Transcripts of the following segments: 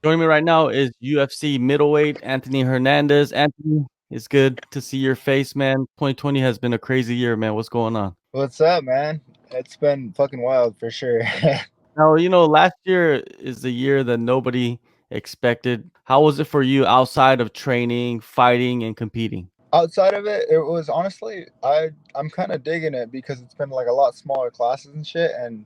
Joining me right now is UFC middleweight Anthony Hernandez. Anthony, it's good to see your face, man. 2020 has been a crazy year, man. What's going on? What's up, man? It's been fucking wild for sure. Now, last year is the year that nobody expected. How was it for you outside of training, fighting, and competing? Outside of it, it was honestly I'm kind of digging it because it's been like a lot smaller classes and shit, and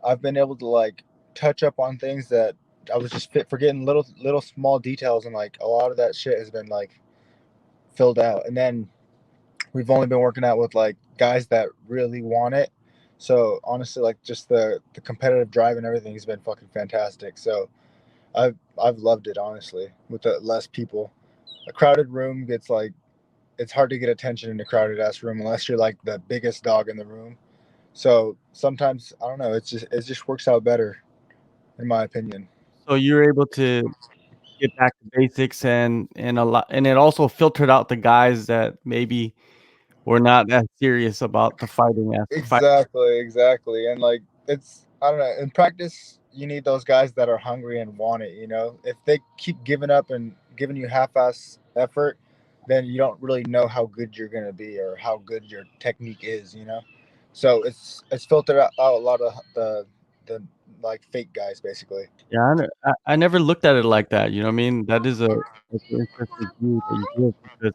I've been able to like touch up on things that I was just forgetting little small details, and like a lot of that shit has been like filled out. And then we've only been working out with like guys that really want it. So honestly, like just the competitive drive and everything has been fucking fantastic. So I've loved it honestly with the less people. A crowded room gets like it's hard to get attention in a crowded ass room unless you're like the biggest dog in the room. So sometimes I don't know. It just works out better in my opinion. So you're able to get back to basics and a lot, and it also filtered out the guys that maybe were not as serious about the fighting as fight. Exactly. And like it's I don't know. In practice, you need those guys that are hungry and want it. You know, if they keep giving up and giving you half-ass effort, then you don't really know how good you're gonna be or how good your technique is. You know, so it's filtered out a lot of the like fake guys basically. Yeah, I never looked at it like that, you know what I mean? That is that's an interesting view that you give because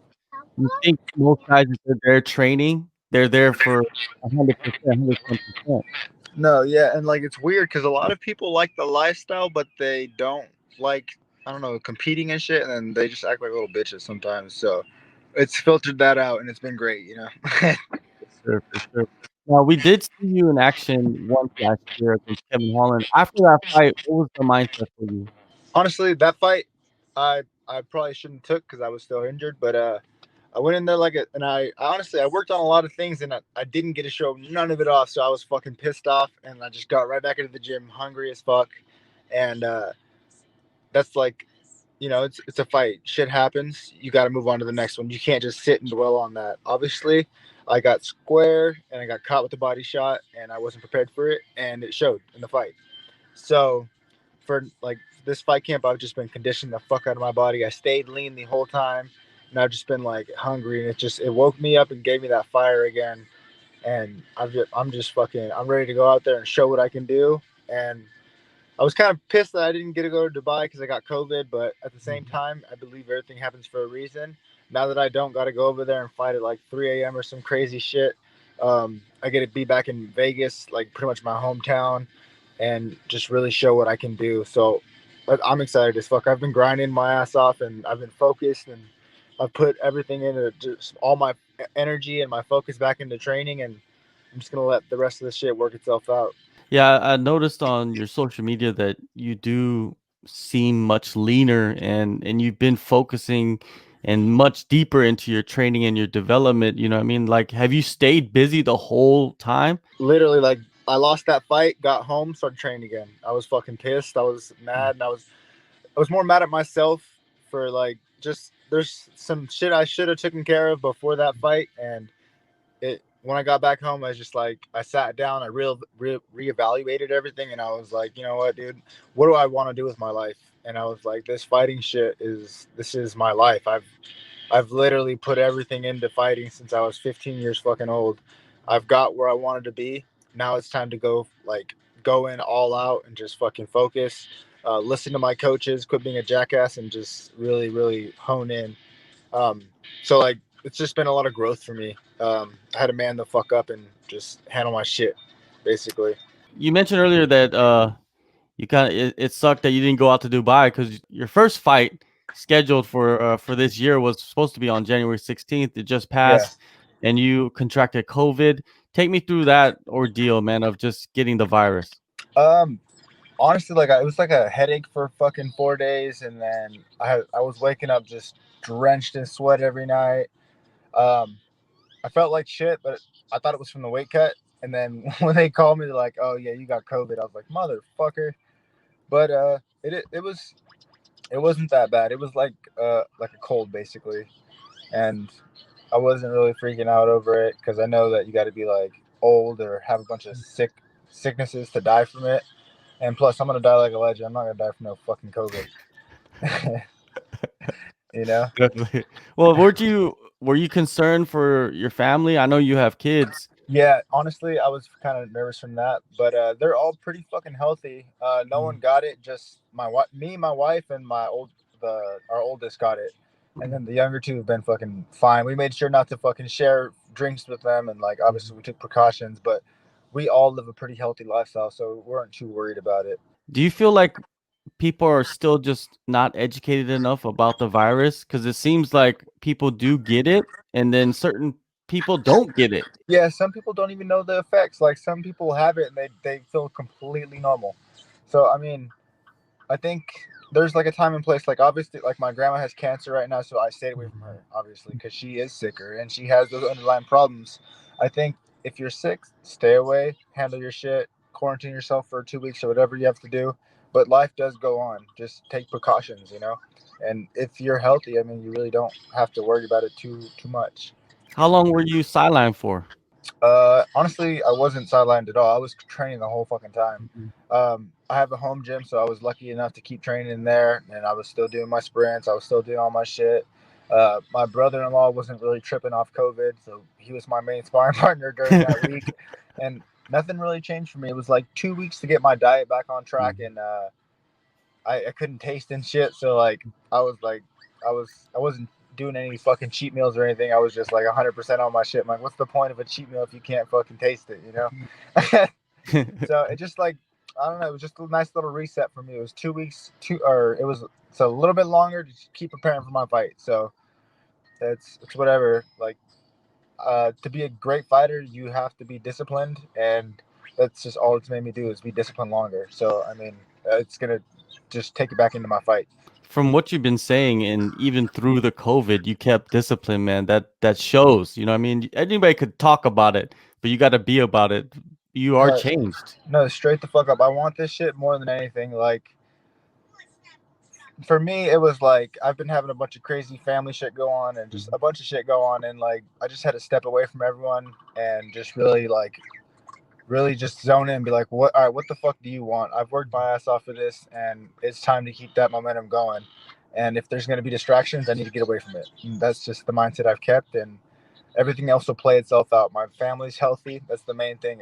you think most guys, if they're there training, they're there for 100%, 110%. No, yeah, and like it's weird because a lot of people like the lifestyle, but they don't like I don't know competing and shit, and then they just act like little bitches sometimes. So it's filtered that out, and it's been great, you know. Sure, for sure. Now, we did see you in action once last year against Kevin Holland. After that fight, what was the mindset for you? Honestly, that fight, I probably shouldn't took because I was still injured, but I went in there like and I honestly I worked on a lot of things and I didn't get to show none of it off, so I was fucking pissed off, and I just got right back into the gym, hungry as fuck, and that's like it's a fight. Shit happens. You got to move on to the next one. You can't just sit and dwell on that. Obviously, I got square and I got caught with the body shot, and I wasn't prepared for it, and it showed in the fight. So, for like this fight camp, I've just been conditioning the fuck out of my body. I stayed lean the whole time, and I've just been like hungry, and it woke me up and gave me that fire again. And I'm just fucking I'm ready to go out there and show what I can do. And I was kind of pissed that I didn't get to go to Dubai because I got COVID, but at the same time, I believe everything happens for a reason. Now that I don't got to go over there and fight at like 3 a.m. or some crazy shit, I get to be back in Vegas, like pretty much my hometown, and just really show what I can do. So I'm excited as fuck. I've been grinding my ass off, and I've been focused, and I've put everything into just all my energy and my focus back into training, and I'm just gonna let the rest of the shit work itself out. Yeah, I noticed on your social media that you do seem much leaner and you've been focusing and much deeper into your training and your development, you know what I mean? Like, have you stayed busy the whole time? Literally, like I lost that fight, got home, started training again. I was fucking pissed. I was mad, and I was more mad at myself for like just there's some shit I should have taken care of before that fight, and it when I got back home, I was just like I sat down, I reevaluated everything, and I was like, you know what, dude, what do I want to do with my life? And I was like, this is my life. I've literally put everything into fighting since I was 15 years fucking old. I've got where I wanted to be. Now it's time to go in all out and just fucking focus. Listen to my coaches, quit being a jackass, and just really hone in. Um, so like it's just been a lot of growth for me. I had to man the fuck up and just handle my shit, basically. You mentioned earlier that you kind of it sucked that you didn't go out to Dubai because your first fight scheduled for this year was supposed to be on January 16th. It just Yeah. passed, and you contracted COVID. Take me through that ordeal, man, of just getting the virus. Um, Honestly, like it was like a headache for fucking 4 days, and then I was waking up just drenched in sweat every night. Um, I felt like shit, but I thought it was from the weight cut. And then when they called me, they're like, "Oh yeah, you got COVID." I was like, "Motherfucker!" But it wasn't that bad. It was like a cold basically, and I wasn't really freaking out over it because I know that you got to be like old or have a bunch of sicknesses to die from it. And plus, I'm gonna die like a legend. I'm not gonna die from no fucking COVID. You know? Definitely. Well, were you concerned for your family? I know you have kids. Yeah, honestly, I was kind of nervous from that, but they're all pretty fucking healthy. No one got it. Just my wife, and our oldest got it, and then the younger two have been fucking fine. We made sure not to fucking share drinks with them, and like obviously we took precautions, but we all live a pretty healthy lifestyle, so we weren't too worried about it. Do you feel like people are still just not educated enough about the virus? Because it seems like people do get it, and then certain people don't get it. Yeah, some people don't even know the effects. Like some people have it and they feel completely normal. So I mean, I think there's like a time and place. Like obviously, like my grandma has cancer right now, so I stayed away from her, obviously, because she is sicker and she has those underlying problems. I think if you're sick, stay away, handle your shit, quarantine yourself for 2 weeks or whatever you have to do. But life does go on. Just take precautions, you know. And if you're healthy, I mean, you really don't have to worry about it too much. How long were you sidelined for? Honestly, I wasn't sidelined at all. I was training the whole fucking time. Mhm. I have a home gym, so I was lucky enough to keep training in there, and I was still doing my sprints. I was still doing all my shit. My brother-in-law wasn't really tripping off COVID, so he was my main sparring partner during that week, and nothing really changed for me. It was like 2 weeks to get my diet back on track, and I couldn't taste and shit. So like I was like I wasn't doing any fucking cheat meals or anything. I was just like 100% on my shit. I'm like, what's the point of a cheat meal if you can't fucking taste it, you know? So it just like I don't know. It was just a nice little reset for me. It was 2 weeks, or it was it's a little bit longer to keep preparing for my fight. So it's whatever. Like to be a great fighter, you have to be disciplined, and that's just all it's made me do is be disciplined longer. So I mean, it's gonna just take it back into my fight. From what you've been saying, and even through the COVID, you kept discipline, man. That shows. You know, what I mean, anybody could talk about it, but you got to be about it. You are No, changed. no, straight the fuck up. I want this shit more than anything. Like for me, it was like I've been having a bunch of crazy family shit go on, and just a bunch of shit go on, and like I just had to step away from everyone and just really just zone in and be like, what? All right, what the fuck do you want? I've worked my ass off for this, and it's time to keep that momentum going. And if there's going to be distractions, I need to get away from it. And that's just the mindset I've kept, and everything else will play itself out. My family's healthy. That's the main thing.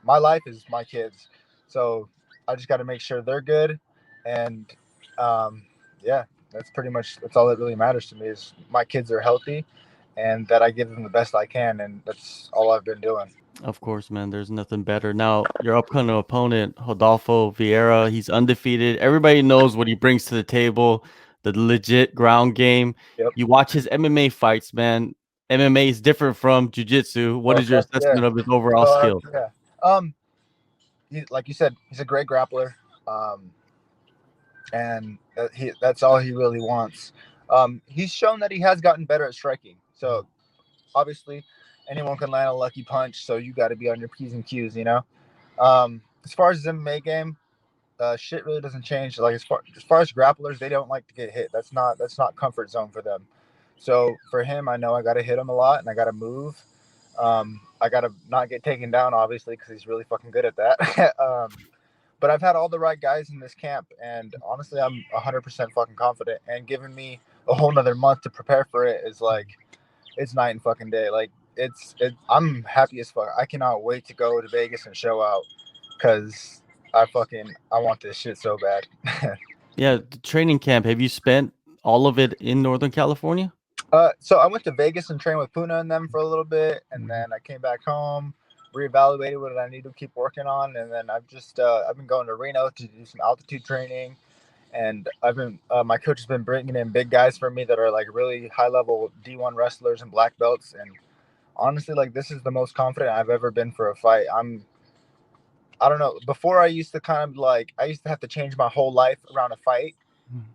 My life is my kids, so I just got to make sure they're good, and um, yeah, that's all that really matters to me is my kids are healthy, and that I give them the best I can, and that's all I've been doing. Of course, man. There's nothing better. Now, your upcoming opponent, Rodolfo Vieira, he's undefeated. Everybody knows what he brings to the table, the legit ground game. Yep. You watch his MMA fights, man. MMA is different from jiu-jitsu. What Oh is your fuck yeah. assessment of his overall Oh skill? yeah. Um, like you said, he's a great grappler. Um, and that's all he really wants. He's shown that he has gotten better at striking. So obviously, anyone can land a lucky punch. So you got to be on your p's and q's, you know. As far as his MMA game, shit really doesn't change. Like as far as grapplers, they don't like to get hit. That's not comfort zone for them. So for him, I know I got to hit him a lot and I got to move. I got to not get taken down, obviously, because he's really fucking good at that. But I've had all the right guys in this camp, and honestly, I'm 100% fucking confident. And giving me a whole nother month to prepare for it is like, it's night and fucking day. Like I'm happy as fuck. I cannot wait to go to Vegas and show out, because I want this shit so bad. Yeah, the training camp. Have you spent all of it in Northern California? So I went to Vegas and trained with Puna and them for a little bit, and then I came back home, reevaluated what I need to keep working on, and then I've been going to Reno to do some altitude training, and I've been my coach has been bringing in big guys for me that are like really high level D1 wrestlers and black belts, and honestly, like this is the most confident I've ever been for a fight. I don't know. Before I used to kind of like I used to have to change my whole life around a fight,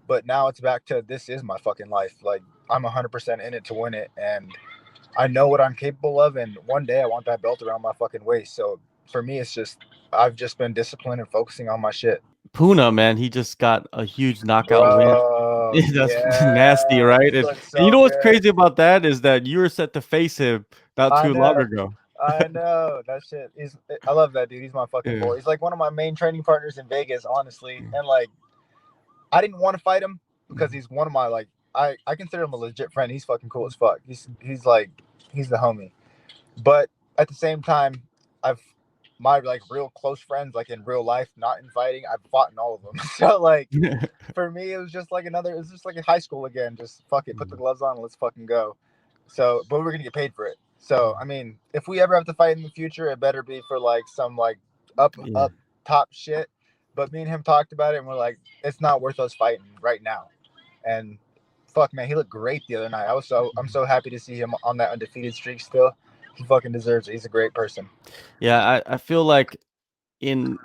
but now it's back to this is my fucking life. Like I'm 100% in it to win it, and I know what I'm capable of. And one day I want that belt around my fucking waist. So for me, it's just I've just been disciplined and focusing on my shit. Puna, man, he just got a huge knockout win. Bro, That's nasty, yeah, right? he's And, doing and you so know what's good. crazy about that is that you were set to face him not I too long know. ago. I know that shit is. I love that dude. He's my fucking Yeah. boy. He's like one of my main training partners in Vegas, honestly. And like I didn't want to fight him because he's one of my like I consider him a legit friend. He's fucking cool as fuck. He's like he's the homie. But at the same time, I've my like real close friends, like in real life, not in fighting, I've fought in all of them. So like for me, it was just like it was just like in high school again. Just fuck it, put the gloves on, and let's fucking go. So, but we're gonna get paid for it. So, I mean, if we ever have to fight in the future, it better be for like some like Yeah. up top shit. But me and him talked about it, and we're like, it's not worth us fighting right now. And fuck, man, he looked great the other night. I'm so happy to see him on that undefeated streak still. He fucking deserves it. He's a great person. Yeah, I feel like in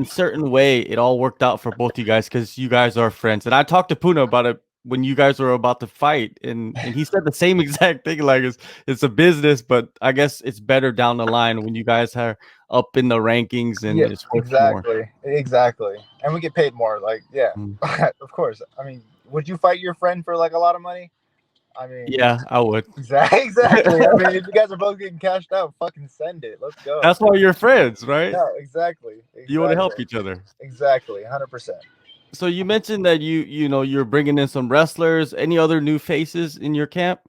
certain way it all worked out for both you guys because you guys are friends. And I talked to Puna about it when you guys were about to fight, and he said the same exact thing. Like it's a business, but I guess it's better down the line when you guys are up in the rankings and Yeah, it's worth more. exactly. And we get paid more. Like, yeah, Mm. of course. I mean, would you fight your friend for like a lot of money? I mean, Yeah, I would. exactly. I mean, if you guys are both getting cashed out, fucking send it. Let's go. That's why you're friends, right? No, exactly, You want to exactly, help each other. exactly, 100%. So you mentioned that you know you're bringing in some wrestlers. Any other new faces in your camp?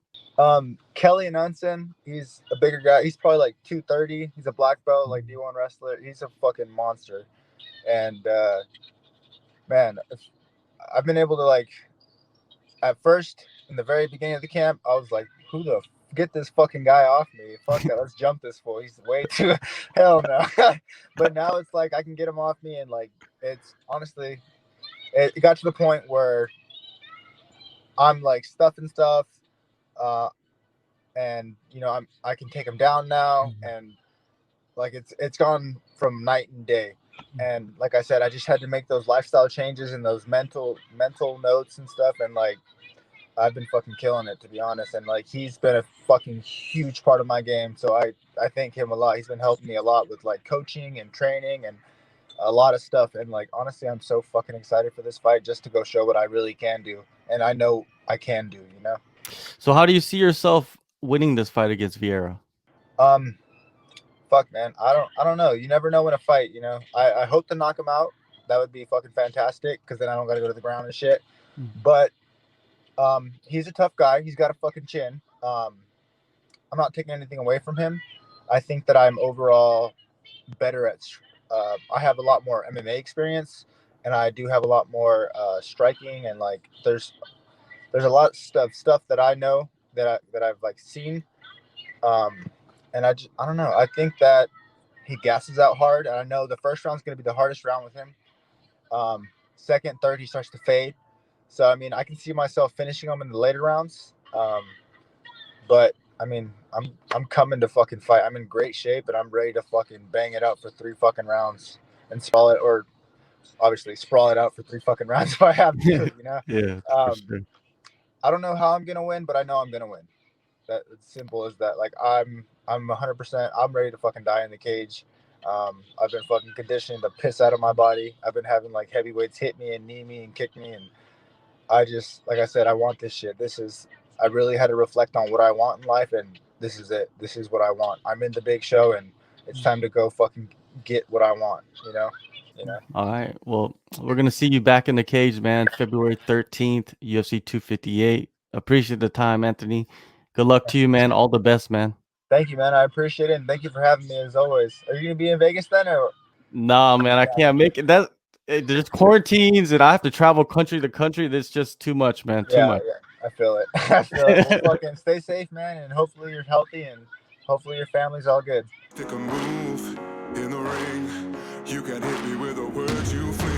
Kelly Nunson, he's a bigger guy. He's probably like 230. He's a black belt, like D1 wrestler. He's a fucking monster. And man, I've been able to like at first in the very beginning of the camp, I was like, who the get this fucking guy off me? Fuck that. Let's jump this fool. He's way too hell no. But now it's like I can get him off me, and like it's honestly, it got to the point where I'm like stuffing stuff, and you know I can take him down now, and like it's gone from night and day. And like I said, I just had to make those lifestyle changes and those mental notes and stuff, and like I've been fucking killing it, to be honest. And like he's been a fucking huge part of my game, so I thank him a lot. He's been helping me a lot with like coaching and training and a lot of stuff. And like honestly, I'm so fucking excited for this fight just to go show what I really can do, and I know I can do. You know. So how do you see yourself winning this fight against Vieira? Um, fuck, man. I don't know. You never know in a fight. You know. I hope to knock him out. That would be fucking fantastic because then I don't got to go to the ground and shit. But he's a tough guy. He's got a fucking chin. I'm not taking anything away from him. I think that I'm overall better at. I have a lot more MMA experience, and I do have a lot more striking. And like, there's a lot of stuff that I know that I've like seen. And I don't know. I think that he gasses out hard, and I know the first round's gonna be the hardest round with him. Second, third, he starts to fade. So I mean, I can see myself finishing him in the later rounds. But I mean, I'm coming to fucking fight. I'm in great shape, and I'm ready to fucking bang it out for 3 fucking rounds and sprawl it, or obviously sprawl it out for 3 fucking rounds if I have to. You know. Yeah. Sure. I don't know how I'm gonna win, but I know I'm gonna win. That it's simple as that. Like I'm 100%. I'm ready to fucking die in the cage. I've been fucking conditioned the piss out of my body. I've been having like heavyweights hit me and knee me and kick me, and I just, like I said, I want this shit. I really had to reflect on what I want in life, and this is it. This is what I want. I'm in the big show, and it's time to go fucking get what I want, you know? All right. Well, we're going to see you back in the cage, man. February 13th, UFC 258. Appreciate the time, Anthony. Good luck to you, man. All the best, man. Thank you, man. I appreciate it, and thank you for having me as always. Are you going to be in Vegas then? Or? Nah, man, I can't make it. There's quarantines, and I have to travel country to country. That's just too much, man. Too much. Yeah, I feel it. I feel it. Well, fucking stay safe, man, and hopefully you're healthy, and hopefully your family's all good. Take a move in the ring. You can hit me with a word you fling.